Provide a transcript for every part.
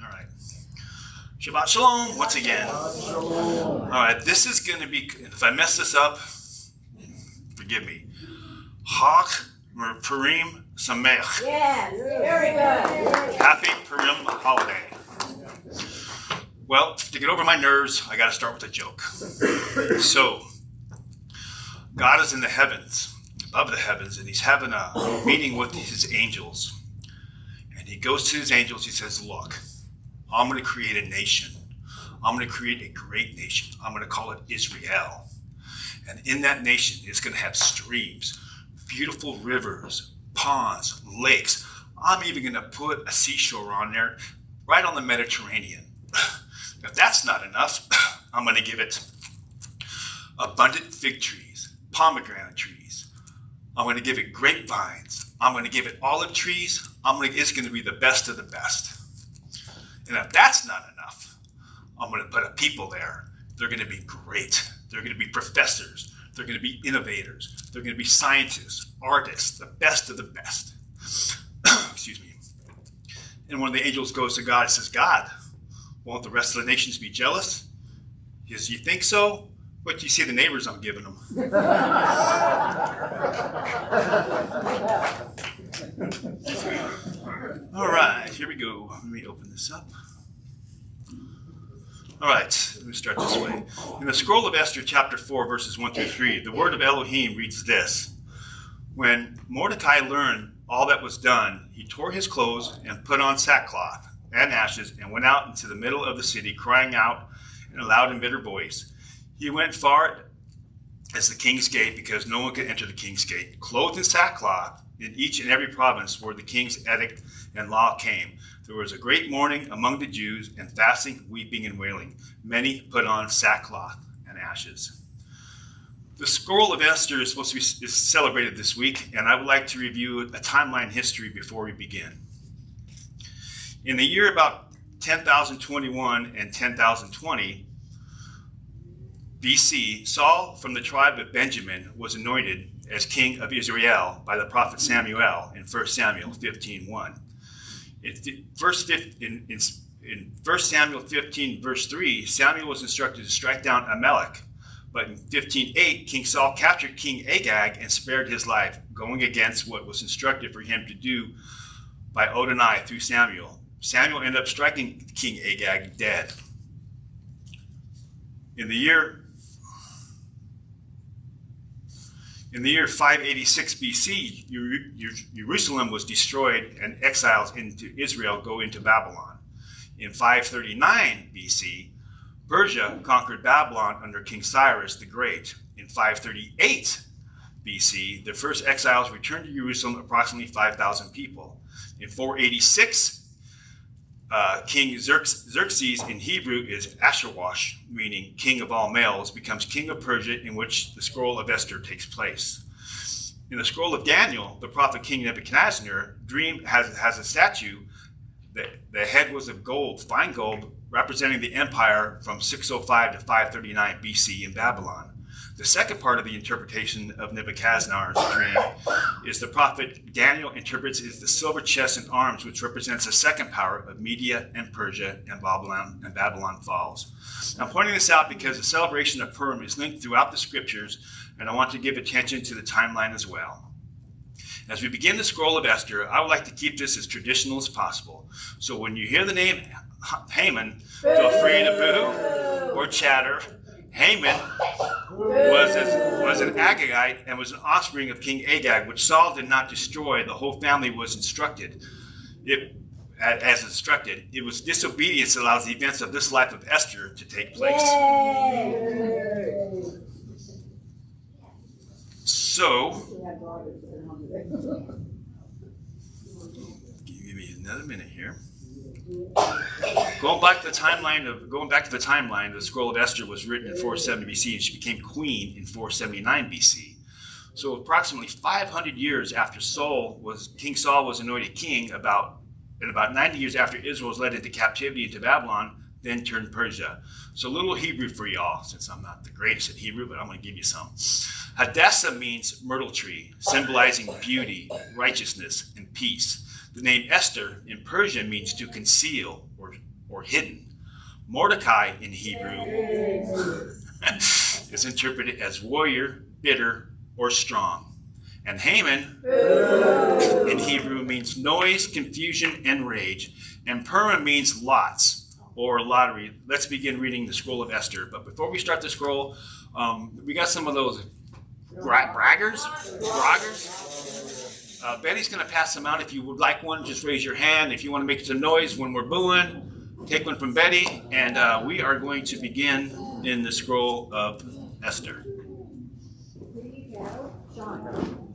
All right. Shabbat Shalom once again. All right, this is going to be, if I mess this up, forgive me. Chag Purim Sameach. Yes, very good. Happy Purim holiday. Well, to get over my nerves, I got to start with a joke. So, God is in the heavens, above the heavens, and he's having a meeting with his angels. And he goes to his angels, he says, look, I'm going to create a nation. I'm going to create a great nation. I'm going to call it Israel. And in that nation, it's going to have streams, beautiful rivers, ponds, lakes. I'm even going to put a seashore on there, right on the Mediterranean. If that's not enough, I'm going to give it abundant fig trees, pomegranate trees. I'm going to give it grapevines. I'm going to give it olive trees. It's going to be the best of the best. And if that's not enough, I'm going to put a people there. They're going to be great. They're going to be professors. They're going to be innovators. They're going to be scientists, artists, the best of the best. Excuse me. And one of the angels goes to God and says, God, won't the rest of the nations be jealous? He says, you think so? What do you see the neighbors I'm giving them? All right, here we go. Let me open this up. All right, let me start this way. In the scroll of Esther, chapter 4, verses 1 through 3, the word of Elohim reads this. When Mordecai learned all that was done, he tore his clothes and put on sackcloth and ashes and went out into the middle of the city, crying out in a loud and bitter voice. He went far as the king's gate, because no one could enter the king's gate, clothed in sackcloth in each and every province where the king's edict and law came. There was a great mourning among the Jews, and fasting, weeping, and wailing. Many put on sackcloth and ashes. The scroll of Esther is supposed to be celebrated this week, and I would like to review a timeline history before we begin. In the year about 10,021 and 10,020 BC, Saul from the tribe of Benjamin was anointed as king of Israel by the prophet Samuel in 1 Samuel 15:1. In 1 Samuel 15, verse 3, Samuel was instructed to strike down Amalek. But in 15:8, King Saul captured King Agag and spared his life, going against what was instructed for him to do by Adonai through Samuel. Samuel ended up striking King Agag dead. In the year 586 BC, Jerusalem was destroyed and exiles into Israel go into Babylon. In 539 BC, Persia conquered Babylon under King Cyrus the Great. In 538 BC, the first exiles returned to Jerusalem, approximately 5,000 people. In 486, King Xerxes, in Hebrew is Ashurwash, meaning king of all males, becomes king of Persia, in which the scroll of Esther takes place. In the scroll of Daniel, the prophet King Nebuchadnezzar has a statue. The head was of gold, fine gold, representing the empire from 605 to 539 BC in Babylon. The second part of the interpretation of Nebuchadnezzar's dream is the prophet Daniel interprets is the silver chest and arms, which represents the second power of Media and Persia, and Babylon falls. I'm pointing this out because the celebration of Purim is linked throughout the scriptures, and I want to give attention to the timeline as well. As we begin the scroll of Esther, I would like to keep this as traditional as possible. So when you hear the name Haman, feel free to boo or chatter. Haman was an Agagite and was an offspring of King Agag, which Saul did not destroy. The whole family was instructed. As instructed, it was disobedience that allows the events of this life of Esther to take place. So, give me another minute here. Going back to the timeline, the scroll of Esther was written in 470 BC, and she became queen in 479 BC. So approximately 500 years after King Saul was anointed king, about 90 years after Israel was led into captivity into Babylon, then turned Persia. So a little Hebrew for y'all, since I'm not the greatest at Hebrew, but I'm going to give you some. Hadassah means myrtle tree, symbolizing beauty, righteousness, and peace. The name Esther in Persian means to conceal or hidden. Mordecai in Hebrew is interpreted as warrior, bitter, or strong. And Haman in Hebrew means noise, confusion, and rage. And Purim means lots or lottery. Let's begin reading the scroll of Esther. But before we start the scroll, we got some of those braggers. Betty's going to pass them out. If you would like one, just raise your hand. If you want to make some noise when we're booing, take one from Betty. And we are going to begin in the scroll of Esther.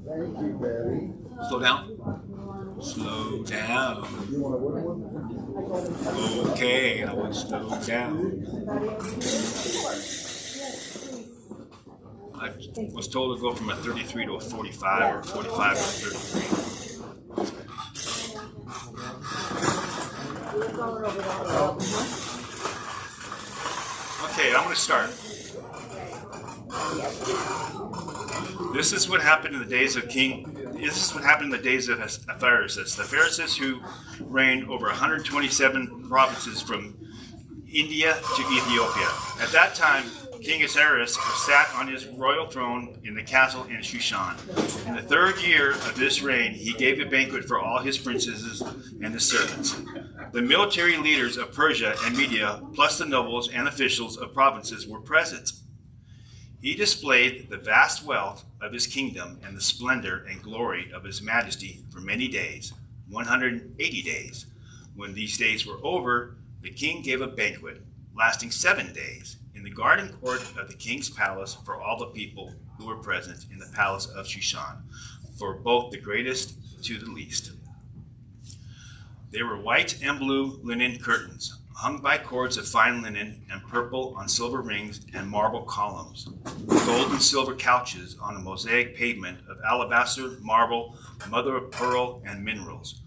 Thank you, Betty. Slow down. Slow down. Okay, I will slow down. I was told to go from a 33 to a 45 or 45 to a 33. Okay, I'm going to start. This is what happened in the days of Ahasuerus. The Pharisees who reigned over 127 provinces from India to Ethiopia. At that time, King Ahasuerus sat on his royal throne in the castle in Shushan. In the 3rd year of this reign, he gave a banquet for all his princesses and his servants. The military leaders of Persia and Media, plus the nobles and officials of provinces, were present. He displayed the vast wealth of his kingdom and the splendor and glory of his majesty for many days, 180 days. When these days were over, the king gave a banquet lasting 7 days in the garden court of the king's palace for all the people who were present in the palace of Shushan, for both the greatest to the least. There were white and blue linen curtains, hung by cords of fine linen and purple on silver rings and marble columns, gold and silver couches on a mosaic pavement of alabaster, marble, mother of pearl, and minerals.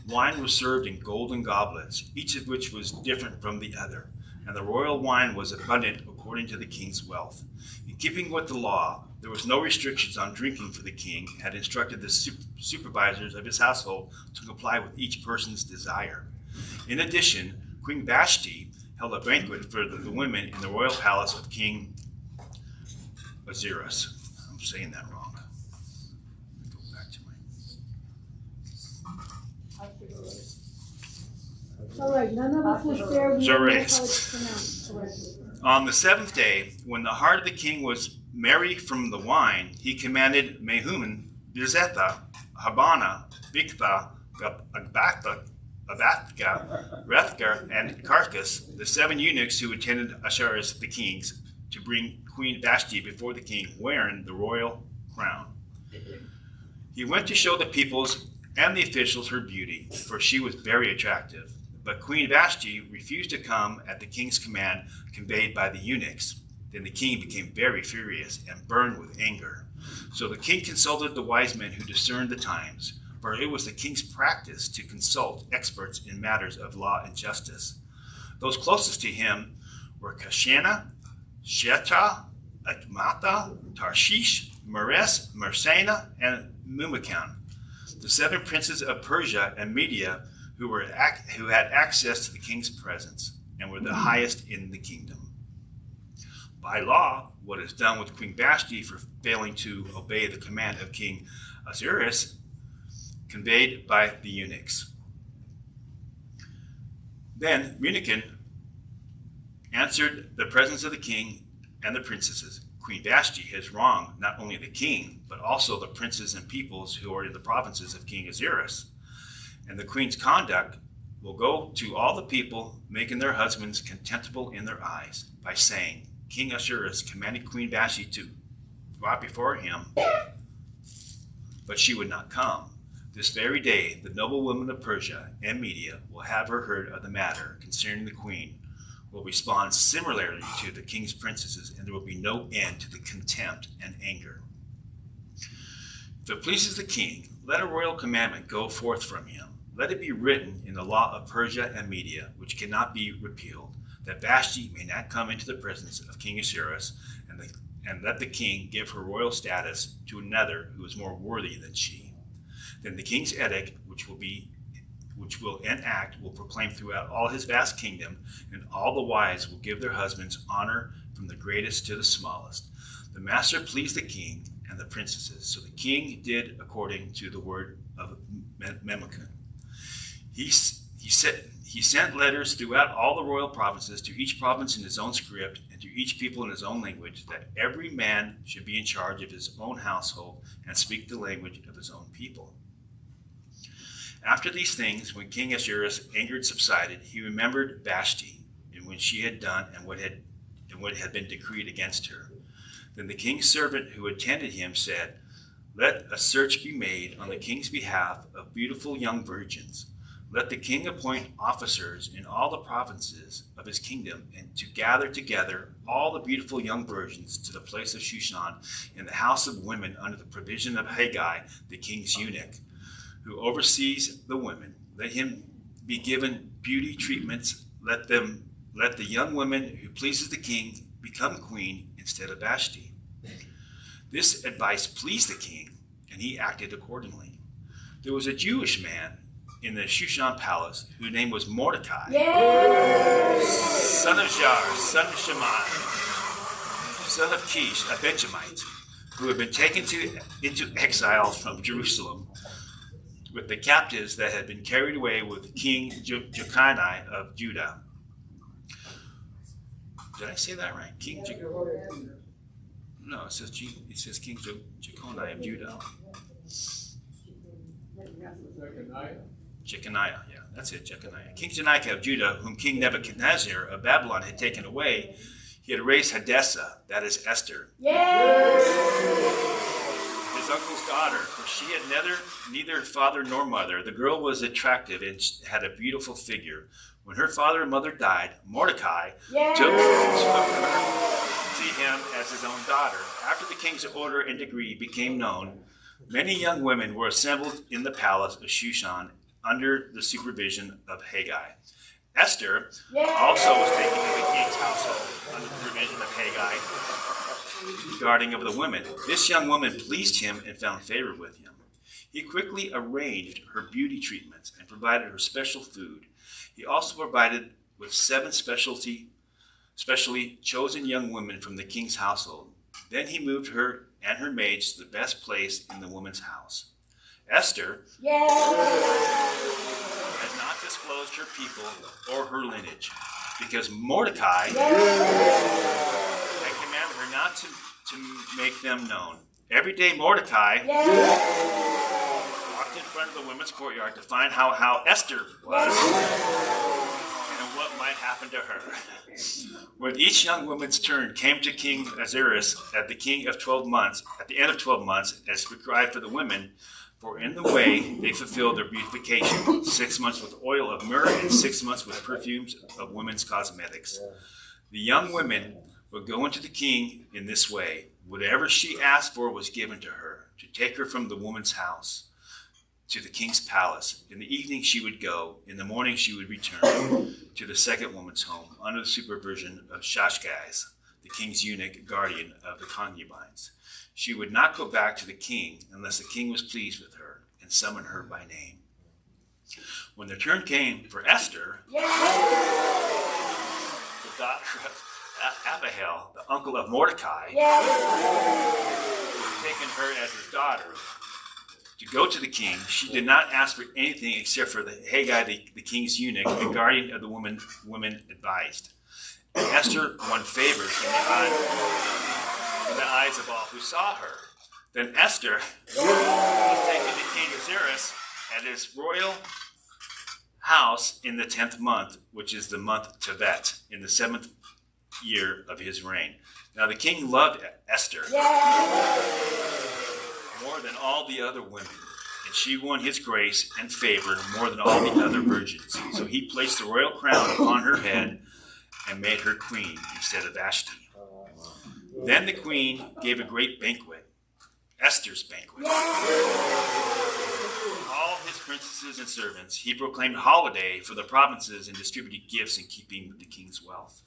Wine was served in golden goblets, each of which was different from the other, and the royal wine was abundant according to the king's wealth. In keeping with the law, there was no restrictions on drinking, for the king had instructed the supervisors of his household to comply with each person's desire. In addition, Queen Vashti held a banquet for the women in the royal palace of King Ahasuerus. I'm saying that wrong. Let me go back to my... All right, none of us was there. We don't know how it's pronounced correctly. On the 7th day, when the heart of the king was merry from the wine, he commanded Mehuman, Bizetha, Habana, Bigtha, Avathka, Rethgar, and Carcas, the 7 eunuchs who attended Ahasuerus the kings, to bring Queen Vashti before the king wearing the royal crown. He went to show the peoples and the officials her beauty, for she was very attractive. But Queen Vashti refused to come at the king's command conveyed by the eunuchs. Then the king became very furious and burned with anger. So the king consulted the wise men who discerned the times, for it was the king's practice to consult experts in matters of law and justice. Those closest to him were Kashana, Shetha, Atmatha, Tarshish, Meres, Mersena, and Mumakan, the 7 princes of Persia and Media who had access to the king's presence and were the highest in the kingdom. By law, what is done with Queen Vashti for failing to obey the command of King Ahasuerus, conveyed by the eunuchs. Then Munikin answered the presence of the king and the princesses. Queen Vashti has wronged not only the king, but also the princes and peoples who are in the provinces of King Ahasuerus. And the queen's conduct will go to all the people, making their husbands contemptible in their eyes, by saying, King Ahasuerus commanded Queen Vashti to brought before him, but she would not come. This very day, the noble women of Persia and Media will have her heard of the matter concerning the queen, will respond similarly to the king's princesses, and there will be no end to the contempt and anger. If it pleases the king, let a royal commandment go forth from him. Let it be written in the law of Persia and Media, which cannot be repealed, that Vashti may not come into the presence of King Ahasuerus, and let the king give her royal status to another who is more worthy than she. Then the king's edict, which will be which will enact will proclaim throughout all his vast kingdom, and all the wives will give their husbands honor from the greatest to the smallest. The master pleased the king and the princesses, so the king did according to the word of Memucan. He sent letters throughout all the royal provinces, to each province in his own script, and to each people in his own language, that every man should be in charge of his own household and speak the language of his own people. After these things, when King Ahasuerus' anger subsided, he remembered Vashti and what she had done and what had been decreed against her. Then the king's servant who attended him said, "Let a search be made on the king's behalf of beautiful young virgins. Let the king appoint officers in all the provinces of his kingdom, and to gather together all the beautiful young virgins to the place of Shushan in the house of women under the provision of Haggai, the king's eunuch, who oversees the women. Let him be given beauty treatments. Let the young woman who pleases the king become queen instead of Vashti." This advice pleased the king, and he acted accordingly. There was a Jewish man in the Shushan palace whose name was Mordecai, son of Jair, son of Shimei, son of Kish, a Benjamite, who had been taken into exile from Jerusalem with the captives that had been carried away with King Jeconiah of Judah. Did I say that right? No, it says King Jeconiah of Judah. Jeconiah, yeah, that's it, Jeconiah. King Jeconiah of Judah, whom King Nebuchadnezzar of Babylon had taken away, he had raised Hadassah, that is Esther, his uncle's daughter, for she had neither father nor mother. The girl was attractive and had a beautiful figure. When her father and mother died, Mordecai took her to him as his own daughter. After the king's order and decree became known, many young women were assembled in the palace of Shushan under the supervision of Haggai. Esther also was taken to the king's household under the provision of Haggai, guarding of the women. This young woman pleased him and found favor with him. He quickly arranged her beauty treatments and provided her special food. He also provided with 7 specially chosen young women from the king's household. Then he moved her and her maids to the best place in the woman's house. Esther has not disclosed her people or her lineage, because Mordecai had commanded her not to make them known. Every day Mordecai walked in front of the women's courtyard to find how Esther was and what might happen to her. When each young woman's turn came to King Ahasuerus at the end of 12 months, as prescribed for the women, for in the way they fulfilled their beautification, 6 months with oil of myrrh and 6 months with perfumes of women's cosmetics. The young women would go into the king in this way. Whatever she asked for was given to her, to take her from the woman's house to the king's palace. In the evening she would go, in the morning she would return to the second woman's home, under the supervision of Shashgaz, the king's eunuch, guardian of the concubines. She would not go back to the king unless the king was pleased with her and summoned her by name. When the turn came for Esther, the daughter of Abihail, the uncle of Mordecai, who had taken her as his daughter, to go to the king, she did not ask for anything except for the Haggai, the king's eunuch, the guardian of the women advised. And Esther won favor in the eyes of all who saw her. Then Esther was taken to King Ahasuerus at his royal house in the 10th month, which is the month Tevet, in the 7th year of his reign. Now the king loved Esther more than all the other women, and she won his grace and favor more than all the other virgins. So he placed the royal crown upon her head and made her queen instead of Vashti. Then the queen gave a great banquet, Esther's banquet. All his princesses and servants, he proclaimed holiday for the provinces and distributed gifts in keeping with the king's wealth.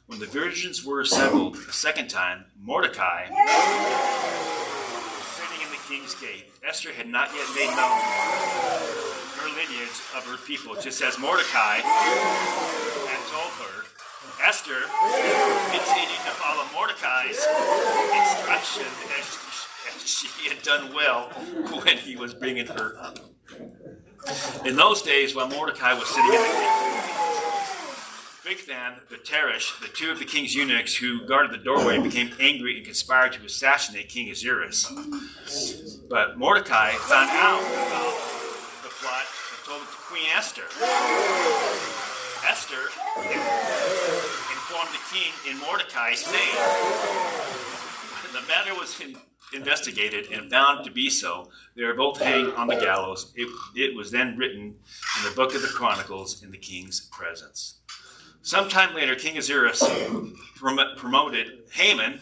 When the virgins were assembled a second time, Mordecai was sitting in the king's gate. Esther had not yet made known her lineage of her people, just as Mordecai had told her. Esther continued to follow Mordecai's instruction as she had done well when he was bringing her up. In those days, while Mordecai was sitting in the king, Bigthan, the Teresh, the two of the king's eunuchs who guarded the doorway, became angry and conspired to assassinate King Ahasuerus. But Mordecai found out about the plot and told it to Queen Esther. Esther informed the king in Mordecai's name. The matter was investigated and found to be so. They were both hanged on the gallows. It was then written in the book of the Chronicles in the king's presence. Sometime later, King Ahasuerus promoted Haman,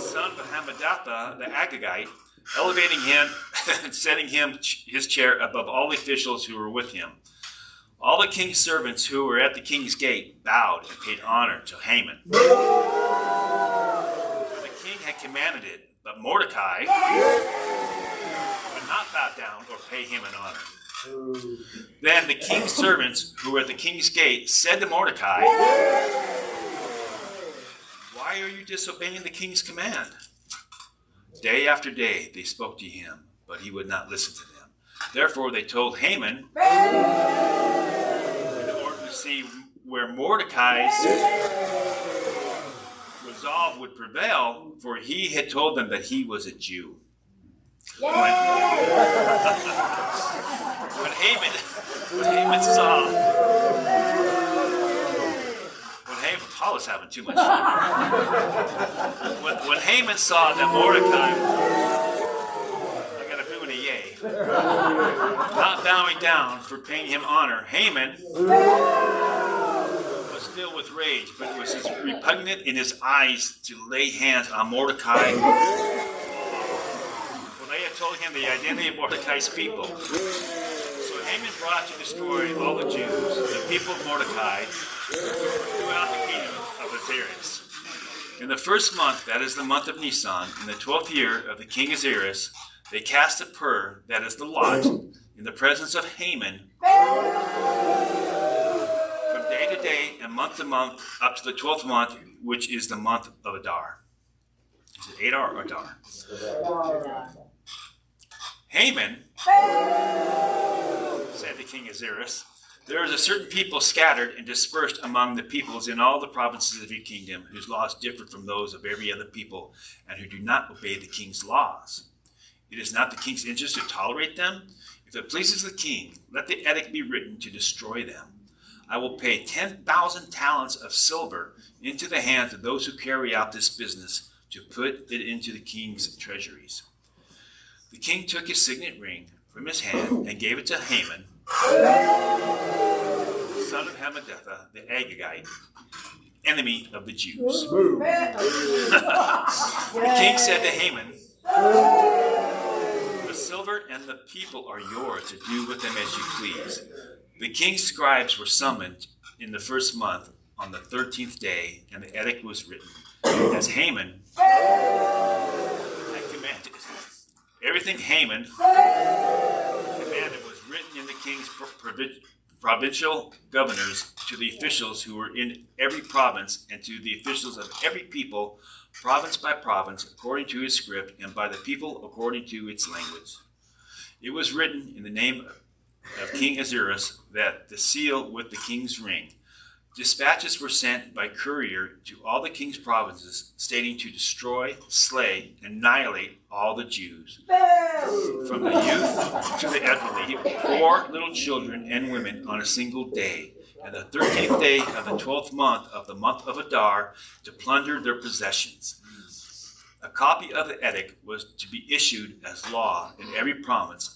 son of Hammedatha, the Agagite, elevating him and setting him his chair above all the officials who were with him. All the king's servants who were at the king's gate bowed and paid honor to Haman. For the king had commanded it, but Mordecai would not bow down or pay him an honor. Then the king's servants who were at the king's gate said to Mordecai, "Why are you disobeying the king's command?" Day after day they spoke to him, but he would not listen to them. Therefore they told Haman, in order to see where Mordecai's resolve would prevail, for he had told them that he was a Jew. When Haman saw, Paul is having too much fun. When Haman saw that Mordecai, I got a boo and a yay, not bowing down for paying him honor, Haman was filled with rage, but it was repugnant in his eyes to lay hands on Mordecai. They had told him the identity of Mordecai's people. So Haman brought to destroy all the Jews, the people of Mordecai, throughout the kingdom of Ahasuerus. In the first month, that is the month of Nisan, in the 12th year of the king Ahasuerus, they cast a pur, that is the lot, in the presence of Haman, from day to day and month to month, up to the 12th month, which is the month of Adar. Is it Adar or Adar? Haman said to King Ahasuerus, "There is a certain people scattered and dispersed among the peoples in all the provinces of your kingdom, whose laws differ from those of every other people, and who do not obey the king's laws. It is not the king's interest to tolerate them. If it pleases the king, let the edict be written to destroy them. I will pay 10,000 talents of silver into the hands of those who carry out this business, to put it into the king's treasuries." The king took his signet ring from his hand and gave it to Haman, son of Hammedatha, the Agagite, enemy of the Jews. The king said to Haman, "The silver and the people are yours to do with them as you please." The king's scribes were summoned in the first month on the 13th day, and the edict was written, as Haman had commanded. Everything Haman commanded was written in the king's provincial governors, to the officials who were in every province, and to the officials of every people, province by province, according to his script, and by the people according to its language. It was written in the name of King Ahasuerus, that the seal with the king's ring. Dispatches were sent by courier to all the king's provinces, stating to destroy, slay, annihilate all the Jews, from the youth to the elderly, poor, little children, and women, on a single day, and the 13th day of the 12th month of the month of Adar, to plunder their possessions. A copy of the edict was to be issued as law in every province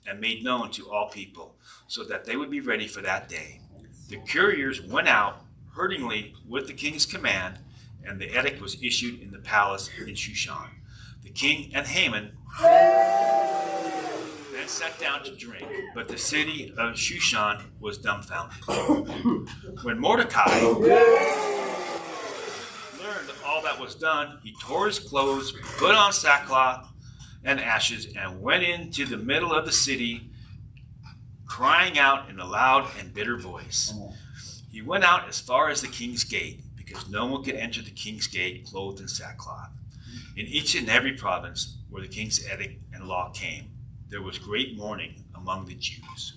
and made known to all people, so that they would be ready for that day. The couriers went out hurriedly with the king's command, and the edict was issued in the palace in Shushan. The king and Haman then sat down to drink, but the city of Shushan was dumbfounded. When Mordecai learned all that was done, he tore his clothes, put on sackcloth, and ashes, and went into the middle of the city, crying out in a loud and bitter voice. He went out as far as the king's gate, because no one could enter the king's gate clothed in sackcloth. In each and every province where the king's edict and law came, there was great mourning among the Jews,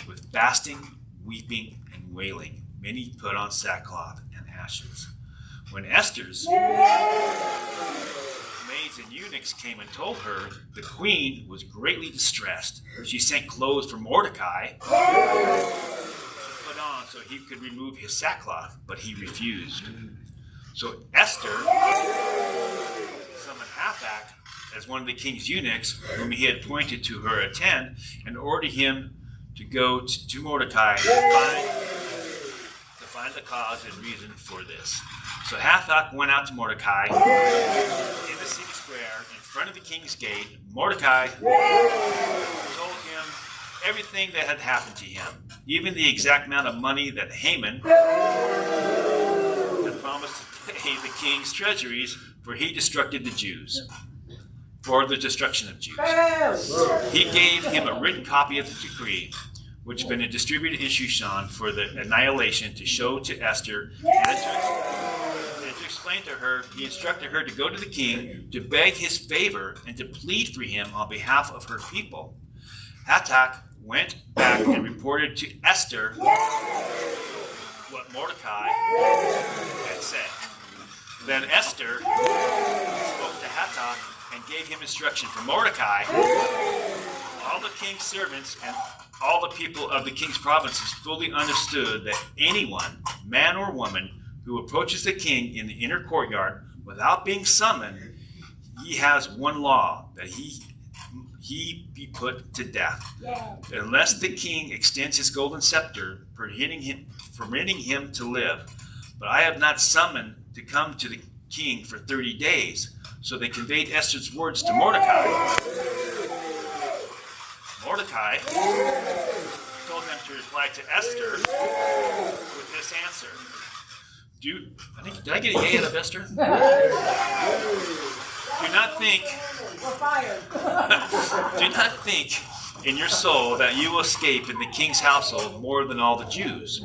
with fasting, weeping, and wailing. Many put on sackcloth and ashes. When Esther's maids and eunuchs came and told her, the queen was greatly distressed. She sent clothes for Mordecai to put on so he could remove his sackcloth, but he refused. So Esther summoned Hathach as one of the king's eunuchs, whom he had appointed to her attend, and ordered him to go to Mordecai to find the cause and reason for this. So Hathach went out to Mordecai in the city square in front of the king's gate. Mordecai told him everything that had happened to him, even the exact amount of money that Haman had promised to pay the king's treasuries, for he destructed the Jews. For the destruction of Jews. He gave him a written copy of the decree, which had been distributed in Shushan for the annihilation, to show to Esther and to explain to her. He instructed her to go to the king to beg his favor and to plead for him on behalf of her people. Hathach went back and reported to Esther what Mordecai had said. Then Esther spoke to Hathach and gave him instruction for Mordecai. All the king's servants and all the people of the king's provinces fully understood that anyone, man or woman, who approaches the king in the inner courtyard without being summoned, he has one law, that he be put to death, unless the king extends his golden scepter, permitting him to live. But I have not summoned to come to the king for 30 days. So they conveyed Esther's words to Mordecai. Mordecai told them to reply to Esther with this answer. Did I get a yay out of Esther? Do not think in your soul that you will escape in the king's household more than all the Jews.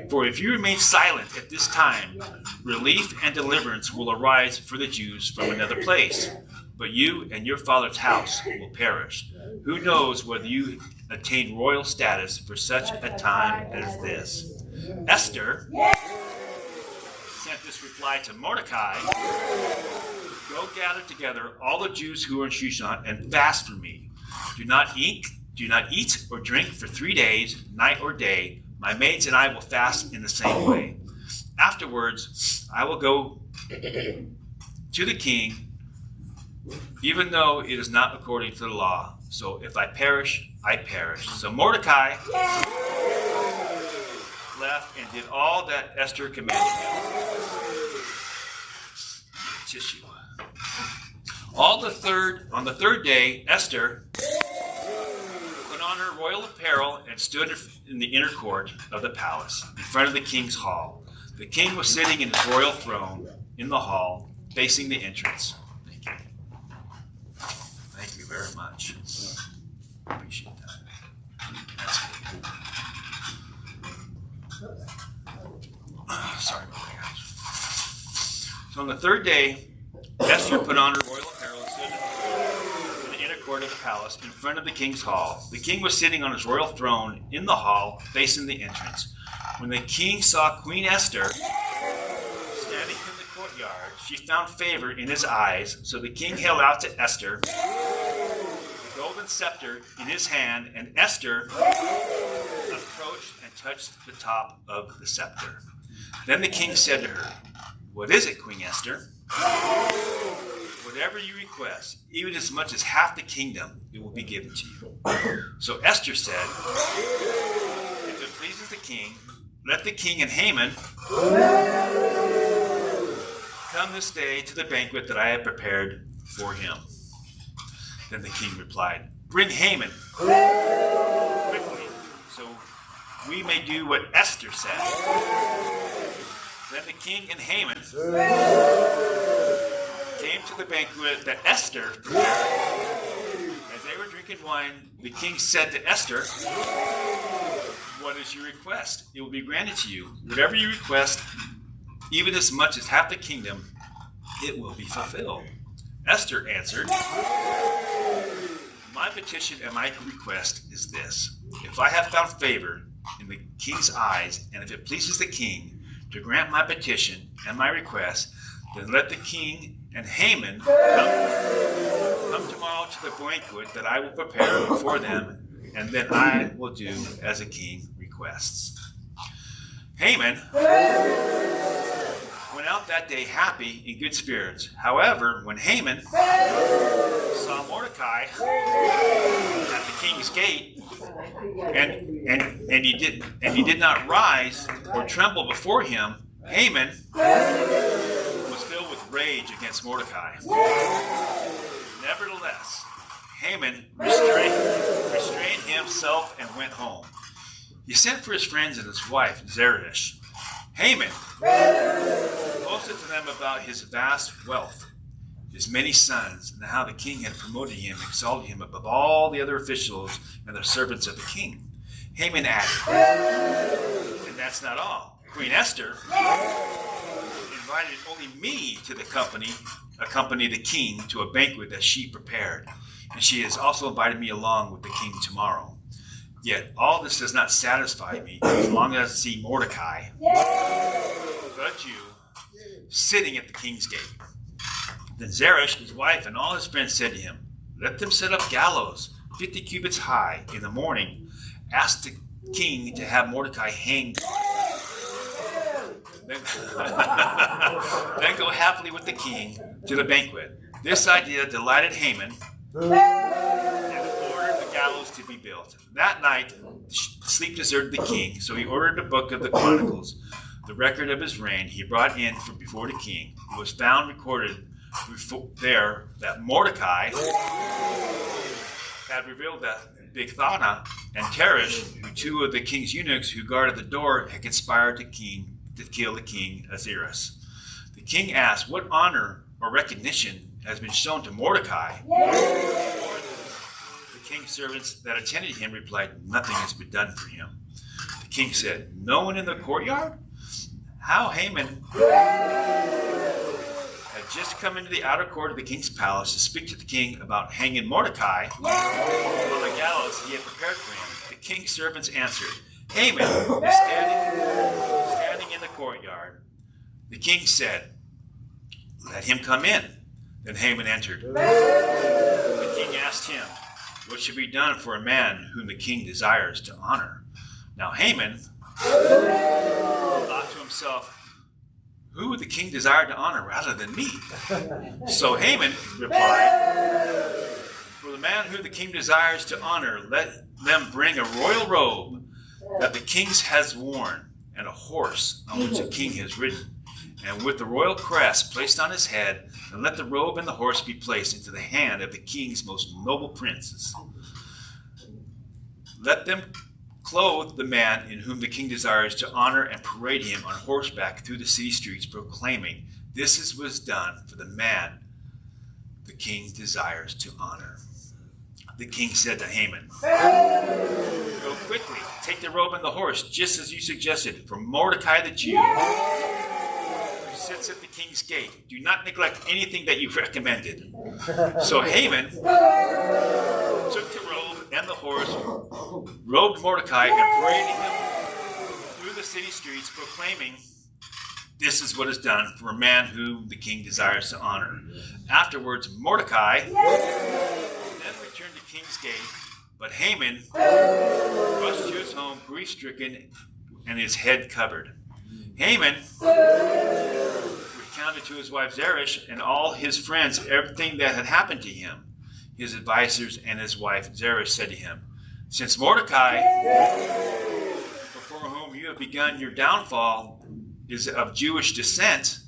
For if you remain silent at this time, relief and deliverance will arise for the Jews from another place, but you and your father's house will perish. Who knows whether you attain royal status for such a time as this? Esther sent this reply to Mordecai. Go gather together all the Jews who are in Shushan and fast for me. Do not eat or drink for 3 days, night or day. My maids and I will fast in the same way. Afterwards, I will go to the king, even though it is not according to the law. So if I perish, I perish. So Mordecai left and did all that Esther commanded him. Tissue. On the third day, Esther put on her royal apparel and stood in the inner court of the palace, in front of the king's hall. The king was sitting in his royal throne in the hall, facing the entrance. Thank you. Thank you very much. Appreciate that. That's good. Sorry about that, guys. So on the third day, Esther put on her royal apparel and stood in the inner court of the palace, in front of the king's hall. The king was sitting on his royal throne in the hall, facing the entrance. When the king saw Queen Esther standing in the courtyard, she found favor in his eyes. So the king held out to Esther the golden scepter in his hand, and Esther approached and touched the top of the scepter. Then the king said to her, "What is it, Queen Esther?" "Whatever you request, even as much as half the kingdom, it will be given to you." So Esther said, "If it pleases the king, let the king and Haman come this day to the banquet that I have prepared for him." Then the king replied, "Bring Haman quickly, so we may do what Esther said." Then the king and Haman came to the banquet that Esther prepared. drinking wine, the king said to Esther, "What is your request? It will be granted to you. Whatever you request, even as much as half the kingdom, it will be fulfilled." Esther answered, "My petition and my request is this. If I have found favor in the king's eyes, and if it pleases the king to grant my petition and my request, then let the king and Haman come tomorrow to the banquet that I will prepare for them, and then I will do as the king requests." Haman went out that day happy in good spirits. However, when Haman saw Mordecai at the king's gate, and he did not rise or tremble before him, Haman was filled with rage against Mordecai. Nevertheless, Haman restrained himself and went home. He sent for his friends and his wife, Zeresh. Haman boasted to them about his vast wealth, his many sons, and how the king had promoted him, exalted him above all the other officials and the servants of the king. Haman added, "And that's not all. Queen Esther invited only me to accompany the king to a banquet that she prepared, and she has also invited me along with the king tomorrow. Yet all this does not satisfy me as long as I see Mordecai, the Jew, sitting at the king's gate." Then Zeresh, his wife, and all his friends said to him, "Let them set up gallows 50 cubits high. In the morning, ask the king to have Mordecai hanged. Then go happily with the king to the banquet." This idea delighted Haman, and ordered the gallows to be built. That night, sleep deserted the king, so he ordered the book of the Chronicles, the record of his reign, he brought in from before the king. It was found recorded there that Mordecai had revealed that Bigthana and Teresh, two of the king's eunuchs who guarded the door, had conspired to kill the king Ahasuerus. The king asked, "What honor or recognition has been shown to Mordecai?" The king's servants that attended him replied, "Nothing has been done for him." The king said, "No one in the courtyard?" How Haman had just come into the outer court of the king's palace to speak to the king about hanging Mordecai on the gallows he had prepared for him. The king's servants answered, "Haman is standing in the courtyard." The king said, "Let him come in." Then Haman entered. The king asked him, "What should be done for a man whom the king desires to honor?" Now Haman thought to himself, "Who would the king desire to honor rather than me?" So Haman replied, "For the man who the king desires to honor, let them bring a royal robe that the king has worn, and a horse on which the king has ridden, and with the royal crest placed on his head, and let the robe and the horse be placed into the hand of the king's most noble princes. Let them clothe the man in whom the king desires to honor and parade him on horseback through the city streets, proclaiming, 'This was done for the man the king desires to honor.'" The king said to Haman, "Go quickly, take the robe and the horse, just as you suggested, for Mordecai the Jew, who sits at the king's gate. Do not neglect anything that you recommended." So Haman took the robe and the horse, robed Mordecai, and paraded him through the city streets, proclaiming, "This is what is done for a man whom the king desires to honor." Afterwards, Mordecai then returned to King's Gate, but Haman rushed to his home, grief-stricken, and his head covered. Haman recounted to his wife Zeresh and all his friends everything that had happened to him. His advisors and his wife Zeresh said to him, "Since Mordecai, before whom you have begun your downfall, is of Jewish descent,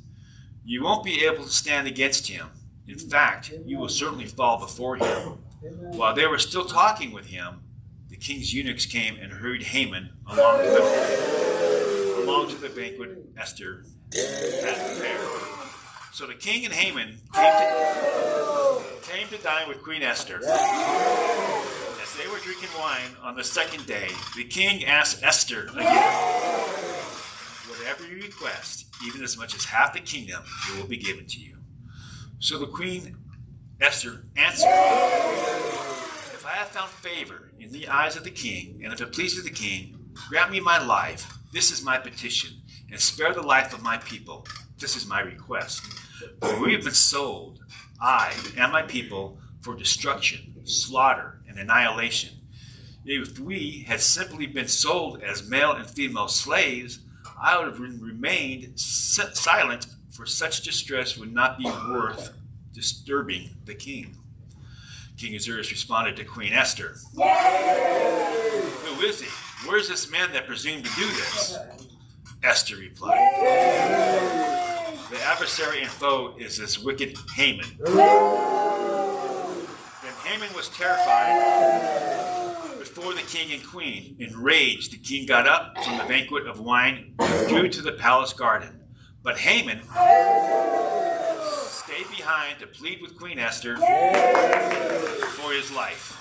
you won't be able to stand against him. In fact, you will certainly fall before him." While they were still talking with him, the king's eunuchs came and hurried Haman along to the banquet Esther had prepared. So the king and Haman came to dine with Queen Esther. wine on the second day, the king asked Esther again, "Whatever you request, even as much as half the kingdom, it will be given to you." So the queen Esther answered, "If I have found favor in the eyes of the king, and if it pleases the king, grant me my life. This is my petition, and spare the life of my people. This is my request. For we have been sold, I and my people, for destruction, slaughter, and annihilation. If we had simply been sold as male and female slaves, I would have remained silent, for such distress would not be worth disturbing the king." King Ahasuerus responded to Queen Esther, "Who is he? Where is this man that presumed to do this?" Esther replied, "The adversary and foe is this wicked Haman." Then Haman was terrified before the king and queen. Enraged, the king got up from the banquet of wine and withdrew to the palace garden. But Haman stayed behind to plead with Queen Esther for his life.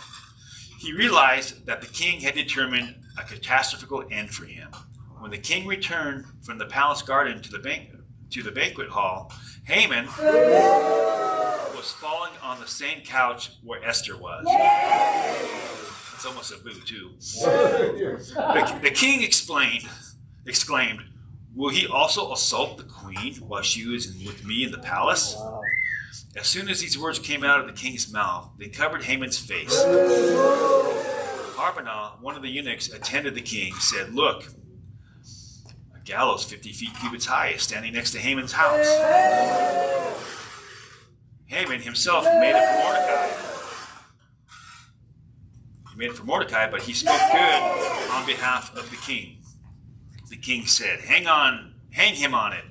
He realized that the king had determined a catastrophic end for him. When the king returned from the palace garden to the banquet hall, Haman was falling on the same couch where Esther was. It's almost a boo, too. The king exclaimed, "Will he also assault the queen while she was with me in the palace?" As soon as these words came out of the king's mouth, they covered Haman's face. Harbonah, one of the eunuchs, attended the king, said, "Look, a gallows 50 cubits high is standing next to Haman's house." Haman himself made it for Mordecai. He made it for Mordecai, but he spoke good on behalf of the king. The king said, hang him on it."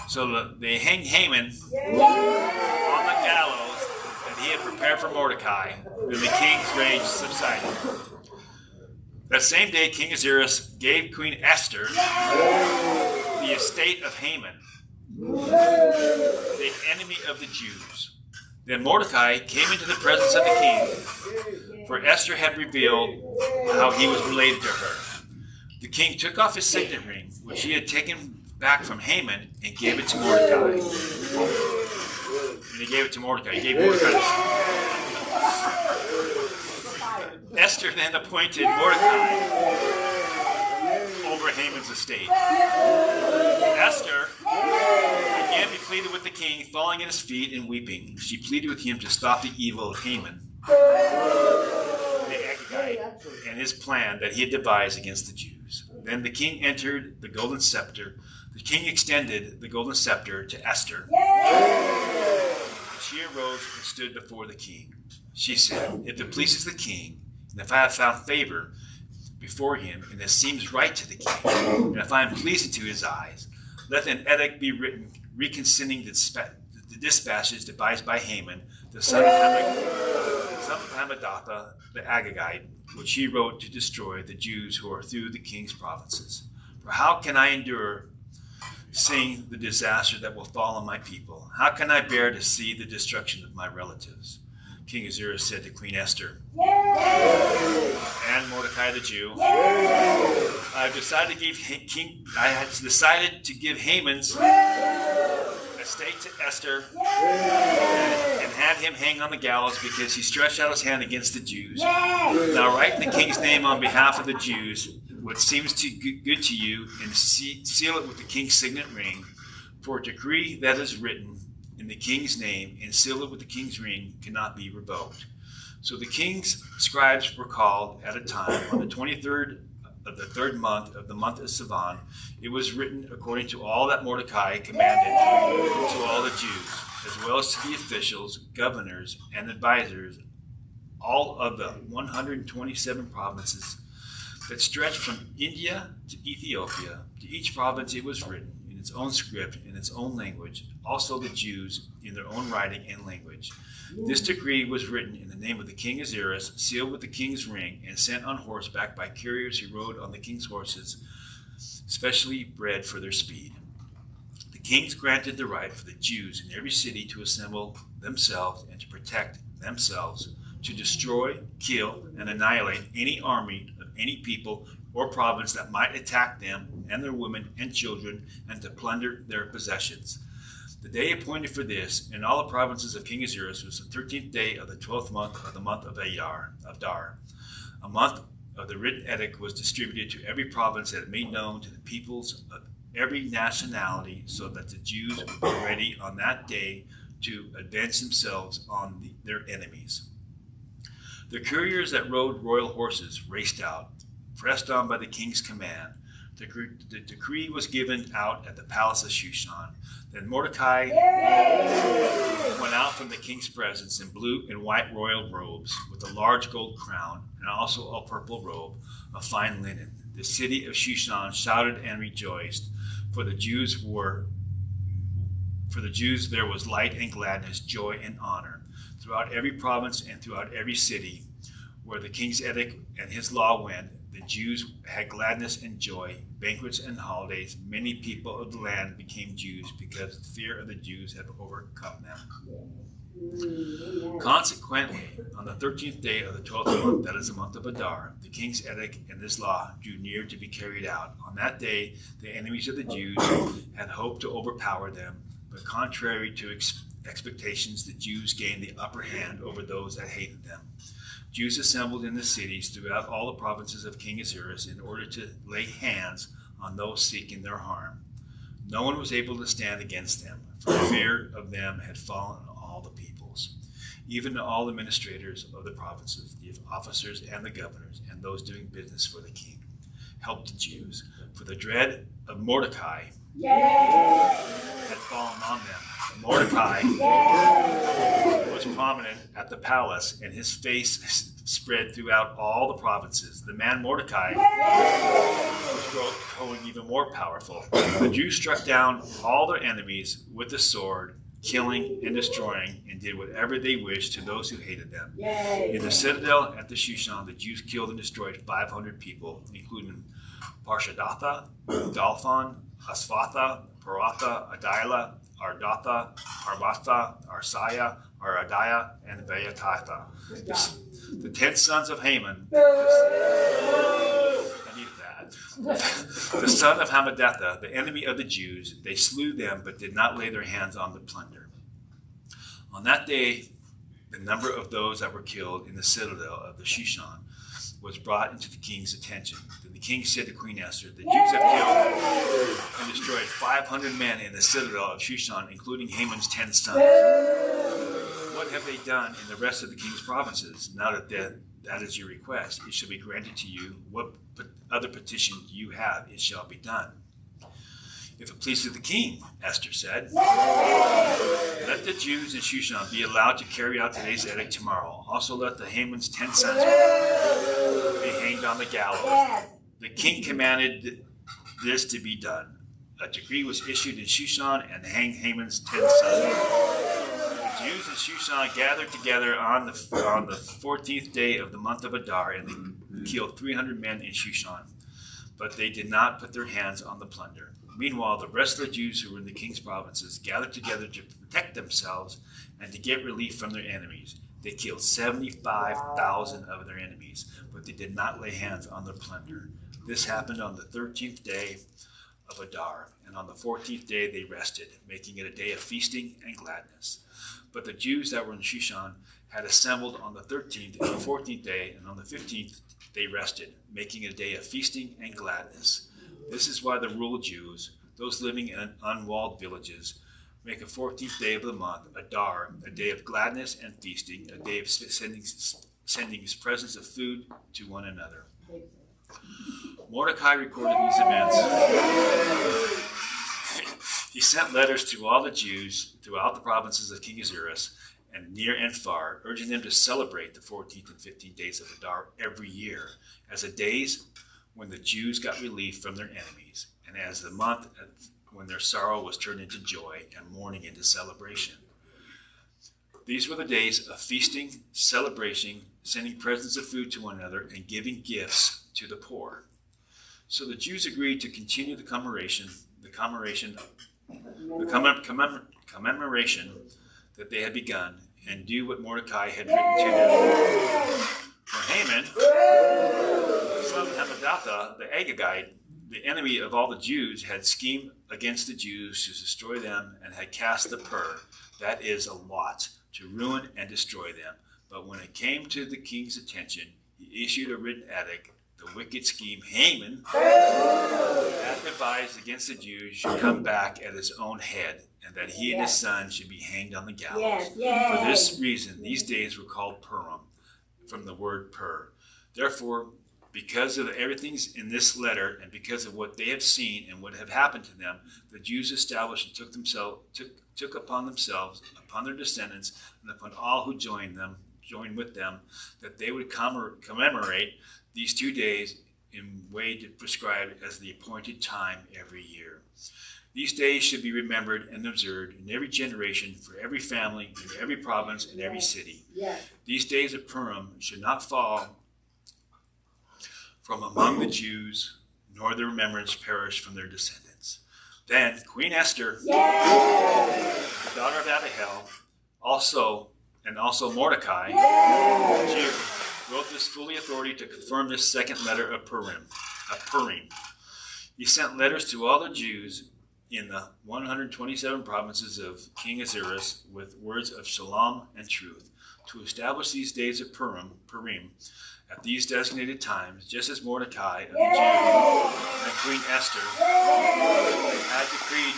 So they hanged Haman on the gallows that he had prepared for Mordecai. Then the king's rage subsided. That same day, King Ahasuerus gave Queen Esther the estate of Haman, the enemy of the Jews. Then Mordecai came into the presence of the king, for Esther had revealed how he was related to her. The king took off his signet ring, which he had taken back from Haman, and gave it to Mordecai. He gave Mordecai. Esther then appointed Mordecai over Haman's estate. Esther again pleaded with the king, falling at his feet and weeping. She pleaded with him to stop the evil of Haman, the Agagite, and his plan that he had devised against the Jews. Then the king entered the golden scepter. The king extended the golden scepter to Esther. She arose and stood before the king. She said, "If it pleases the king, and if I have found favor before him, and it seems right to the king, and if I am pleasing to his eyes, let an edict be written reconsidering the dispatches devised by Haman, the son of Hammedatha, the Agagite, which he wrote to destroy the Jews who are through the king's provinces. For how can I endure seeing the disaster that will fall on my people? How can I bear to see the destruction of my relatives?" King Ahasuerus said to Queen Esther and Mordecai the Jew, I had decided to give Haman's estate to Esther and had him hang on the gallows because he stretched out his hand against the Jews. Now write in the king's name on behalf of the Jews what seems good to you, and seal it with the king's signet ring. For a decree that is written in the king's name and seal it with the king's ring cannot be revoked. So the king's scribes were called at a time on the 23rd of the 3rd month of the month of Sivan. It was written according to all that Mordecai commanded to all the Jews, as well as to the officials, governors, and advisors, all of the 127 provinces that stretched from India to Ethiopia. To each province it was written in its own script, in its own language, also the Jews in their own writing and language. This decree was written in the name of the king Ahasuerus, sealed with the king's ring, and sent on horseback by carriers who rode on the king's horses, specially bred for their speed. The kings granted the right for the Jews in every city to assemble themselves and to protect themselves to destroy, kill, and annihilate any army of any people or province that might attack them and their women and children, and to plunder their possessions. The day appointed for this in all the provinces of King Ahasuerus was the 13th day of the 12th month of the month of Adar. A month of the written edict was distributed to every province that it made known to the peoples of every nationality, so that the Jews were ready on that day to avenge themselves on their enemies. The couriers that rode royal horses raced out, pressed on by the king's command. The decree was given out at the palace of Shushan. Then Mordecai went out from the king's presence in blue and white royal robes, with a large gold crown, and also a purple robe of fine linen. The city of Shushan shouted and rejoiced, for the Jews there was light and gladness, joy and honor. Throughout every province and throughout every city where the king's edict and his law went, the Jews had gladness and joy, banquets and holidays. Many people of the land became Jews because the fear of the Jews had overcome them. Consequently, on the 13th day of the 12th month, that is the month of Adar, the king's edict and his law drew near to be carried out. On that day, the enemies of the Jews had hoped to overpower them, but contrary to expectations, the Jews gained the upper hand over those that hated them. Jews assembled in the cities throughout all the provinces of King Ahasuerus in order to lay hands on those seeking their harm. No one was able to stand against them, for fear of them had fallen on all the peoples. Even all administrators of the provinces, the officers and the governors, and those doing business for the king, helped the Jews, for the dread of Mordecai had fallen on them. Mordecai was prominent at the palace, and his face spread throughout all the provinces. The man Mordecai was growing even more powerful. The Jews struck down all their enemies with the sword, killing and destroying, and did whatever they wished to those who hated them. In the citadel at the Shushan, the Jews killed and destroyed 500 people, including Parshadatha, Dalphon, Asphatha, Paratha, Adilah, Ardatha, Arbatha, Arsaiah, Aradiah, and Beatatha. The 10 sons of Haman, the son of Hammedatha, the enemy of the Jews, they slew them, but did not lay their hands on the plunder. On that day, the number of those that were killed in the citadel of the Shushan was brought into the king's attention. Then the king said to Queen Esther, the Jews have killed and destroyed 500 men in the citadel of Shushan, including Haman's 10 sons. What have they done in the rest of the king's provinces? Now that that is your request, it shall be granted to you. What other petition you have, it shall be done. If it pleases the king, Esther said, let the Jews in Shushan be allowed to carry out today's edict tomorrow. Also let the Haman's 10 sons be hanged on the gallows. The king commanded this to be done. A decree was issued in Shushan and hanged Haman's 10 sons. The Jews in Shushan gathered together on the 14th day of the month of Adar, and they killed 300 men in Shushan. But they did not put their hands on the plunder. Meanwhile, the rest of the Jews who were in the king's provinces gathered together to protect themselves and to get relief from their enemies. They killed 75,000 of their enemies, but they did not lay hands on their plunder. This happened on the 13th day of Adar, and on the 14th day they rested, making it a day of feasting and gladness. But the Jews that were in Shushan had assembled on the 13th and the 14th day, and on the 15th they rested, making it a day of feasting and gladness. This is why the rural Jews, those living in unwalled villages, make a 14th day of the month, Adar, a day of gladness and feasting, a day of sending presents of food to one another. Mordecai recorded these events. He sent letters to all the Jews throughout the provinces of King Ahasuerus, and near and far, urging them to celebrate the 14th and 15th days of Adar every year as the days when the Jews got relief from their enemies, and as the month when their sorrow was turned into joy and mourning into celebration. These were the days of feasting, celebration, sending presents of food to one another, and giving gifts to the poor. So the Jews agreed to continue the commemoration that they had begun and do what Mordecai had written to them. For Haman, son of Hammedatha, the Agagite, the enemy of all the Jews, had schemed against the Jews to destroy them and had cast the pur, that is, a lot, to ruin and destroy them. But when it came to the king's attention, he issued a written edict. The wicked scheme Haman had devised against the Jews should come back at his own head, and that he and his son should be hanged on the gallows. For this reason, these days were called Purim, from the word pur. Therefore, because of everything's in this letter, and because of what they have seen and what have happened to them, the Jews established and took upon themselves, upon their descendants, and upon all who joined with them, that they would commemorate these 2 days in way prescribed as the appointed time every year. These days should be remembered and observed in every generation, for every family, in every province, and every city. These days of Purim should not fall from among the Jews, nor the remembrance perish from their descendants. Then Queen Esther, the daughter of Abihail, also Mordecai, the Jew, wrote this fully authority to confirm this second letter of Purim. He sent letters to all the Jews in the 127 provinces of King Ahasuerus with words of shalom and truth, to establish these days of Purim at these designated times, just as Mordecai of the Jews and Queen Esther had decreed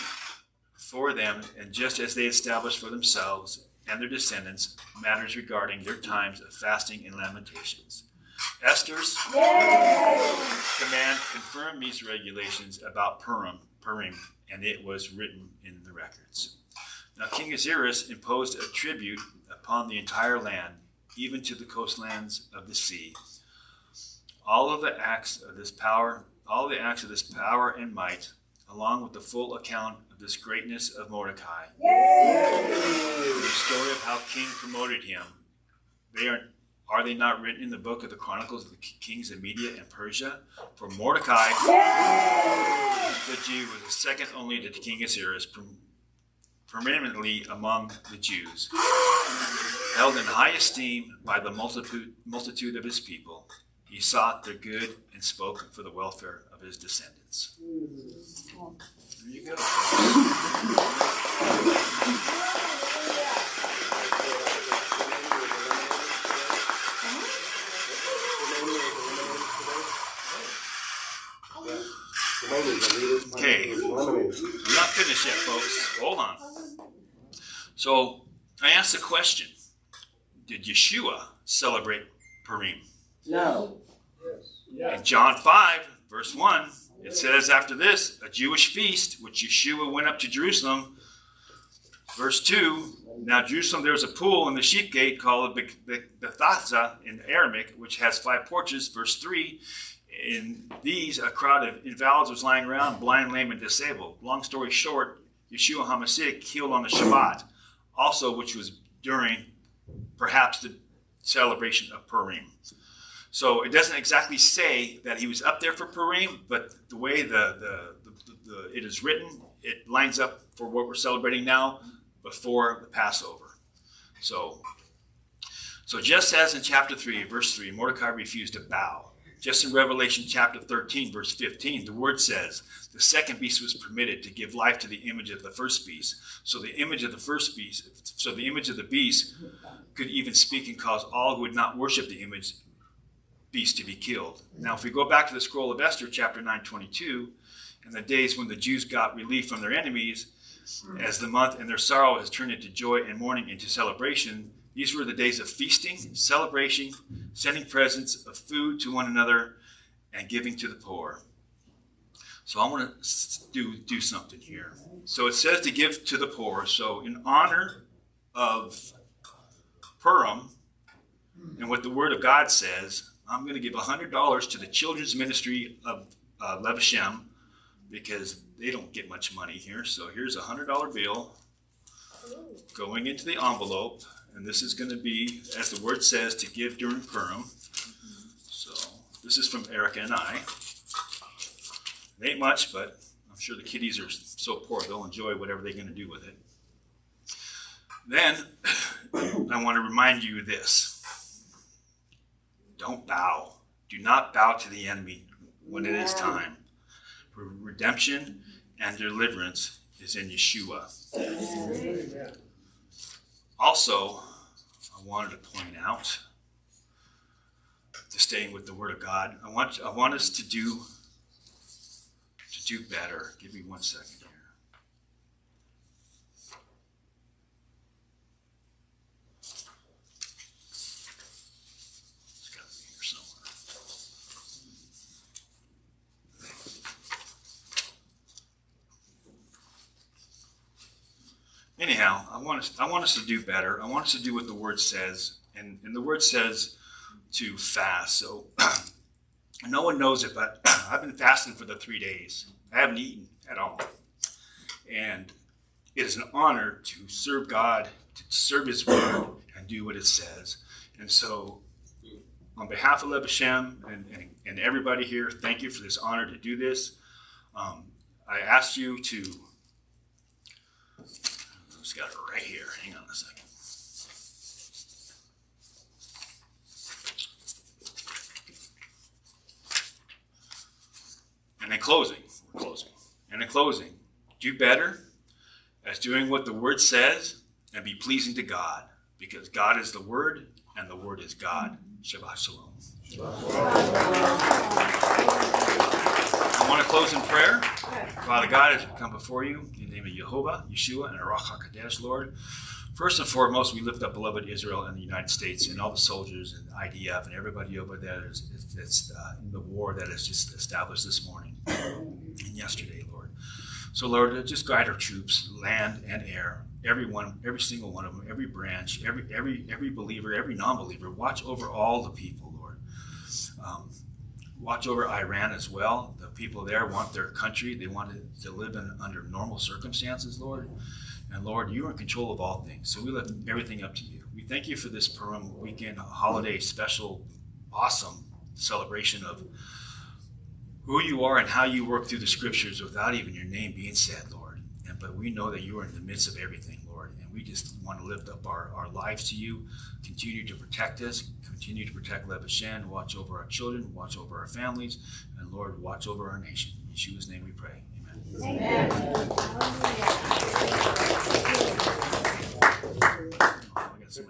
for them, and just as they established for themselves and their descendants matters regarding their times of fasting and lamentations. Esther's command confirmed these regulations about Purim, and it was written in the records. Now King Ahasuerus imposed a tribute upon the entire land, even to the coastlands of the sea. All the acts of this power and might, along with the full account of this greatness of Mordecai, the story of how King promoted him, are they not written in the book of the Chronicles of the kings of Media and Persia? For Mordecai, the Jew, was second only to King Ahasuerus, permanently among the Jews, held in high esteem by the multitude of his people. He sought their good and spoke for the welfare of his descendants. There you go. Okay, I'm not finished yet, folks. Hold on. So I asked the question, did Yeshua celebrate Purim? No. In John 5, verse 1, it says, after this, a Jewish feast, which Yeshua went up to Jerusalem. Verse 2, now Jerusalem, there was a pool in the sheep gate called Bethesda in Aramaic, which has 5 porches. Verse 3, in these, a crowd of invalids was lying around, blind, lame, and disabled. Long story short, Yeshua HaMashiach healed on the Shabbat, also which was during perhaps the celebration of Purim. So it doesn't exactly say that he was up there for Purim, but the way it is written, it lines up for what we're celebrating now before the Passover. So just as in chapter 3, verse 3, Mordecai refused to bow. Just in Revelation chapter 13, verse 15, the word says, the second beast was permitted to give life to the image of the first beast. So the image of the beast could even speak and cause all who would not worship the beast to be killed. Now, if we go back to the scroll of Esther, chapter 9:22, and the days when the Jews got relief from their enemies, as the month and their sorrow has turned into joy and mourning into celebration, these were the days of feasting, celebration, sending presents of food to one another, and giving to the poor. So I want to do something here. So it says to give to the poor. So in honor of Purim and what the Word of God says, I'm going to give $100 to the children's ministry of Lev Hashem, because they don't get much money here. So here's a $100 bill going into the envelope. And this is going to be, as the word says, to give during Purim. So this is from Erica and I. It ain't much, but I'm sure the kiddies are so poor they'll enjoy whatever they're going to do with it. Then I want to remind you of this. Don't bow. Do not bow to the enemy when it is time. For redemption and deliverance is in Yeshua. Also, I wanted to point out, to staying with the Word of God, I want us to do better. Give me 1 second here. It's got to be here somewhere. Anyhow, I want us to do better. I want us to do what the Word says, and the Word says to fast. So no one knows it, but I've been fasting for the 3 days. I haven't eaten at all, and it is an honor to serve God, to serve His Word, and do what it says. And so, on behalf of Lev Hashem and everybody here, thank you for this honor to do this. I asked you to. Just got it right here. Hang on a second. And in closing, do better as doing what the Word says and be pleasing to God, because God is the Word and the Word is God. Shabbat Shalom. I want to close in prayer. Father God, as we come before you, in the name of Jehovah, Yeshua, and Ruach HaKodesh, Lord, first and foremost, we lift up beloved Israel and the United States and all the soldiers and IDF and everybody over there that's in the war that is just established this morning and yesterday, Lord. So, Lord, just guide our troops, land and air, everyone, every single one of them, every branch, every believer, every non-believer. Watch over all the people, Lord. Watch over Iran as well. The people there want their country. They want to live under normal circumstances, Lord. And Lord, you are in control of all things. So we lift everything up to you. We thank you for this Purim weekend, holiday, special, awesome celebration of who you are and how you work through the scriptures without even your name being said, Lord. But we know that you are in the midst of everything, Lord. And we just want to lift up our lives to you. Continue to protect us. Continue to protect Lev Hashem. Watch over our children. Watch over our families. And Lord, watch over our nation. In Yeshua's name we pray. Amen. Amen. Oh, I got some-